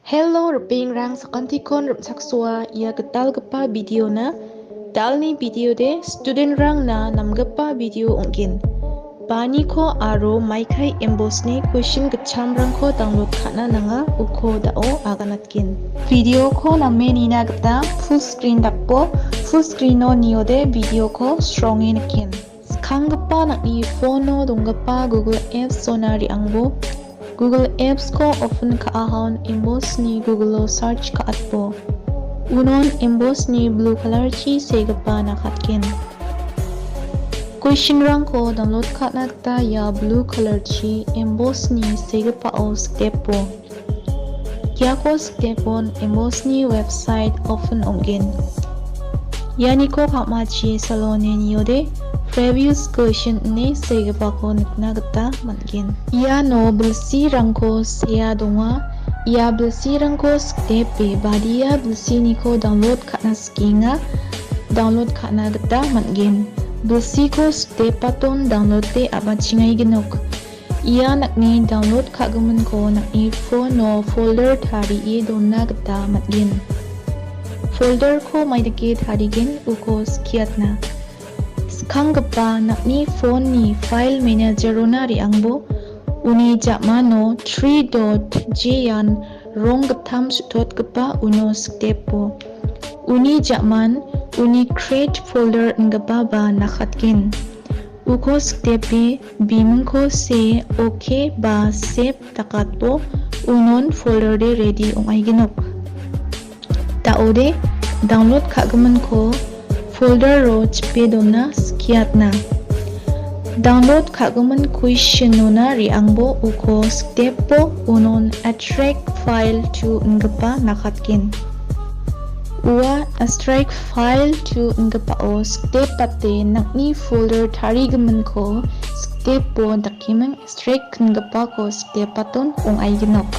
Hello, ruping rang sakantikon rup saksua ia getal gepa video na dal ni video de student rang na namgepa video ongkin. Bani ko aro maikai MBOSE ni question gecham rang ko download kana nanga uko dao aganatkin. Video ko namme nina geta full screen dakpo full screen no niyo de video ko strong inakin. Skanggepa nakni phone no donggepa Google Apps sonari angbo Google Apps ko often kaahon MBOSE ni Google search ka atpo. Unon MBOSE ni blue color chi segapa nakatkin. Question rang ko download ka nagta ya blue color chi MBOSE ni segapa o step po. Kya ko step on MBOSE ni website often ongin. Yani ko kama chi salone niyo de previous question ni segapa ko nagta matgin. Ia no belsi rangko sea donga. Ia belsi rangko step pe badia belsi ni ko download kana skinga download kana gata matgin. Belsi ko step paton download te abachingai genok. Ia nakni download kagaman ko nakni phone no folder thari e donna gata matgin. Folder ko maidake tharigin uko skiatna. Skanggepa nakni phone ni file manager na ri angbo uni jakmano 3.jyan rong getam sutot gepa uno step po. Uni jakman uni create folder nggepa ba nakhatkin. Uko step pe bimung ko se okay ba save takat po unon folder de ready ong ay ginok. Taode download kagaman ko folder ro chpe dona skiat na. Download kagaman question nona ri angbo uko step po unon extract file to ngapa nakatkin. Ua extract file to ngapa o step pate nakni folder thari gaman ko step po dakimang extract ngapa ko step paton ong ay ginok.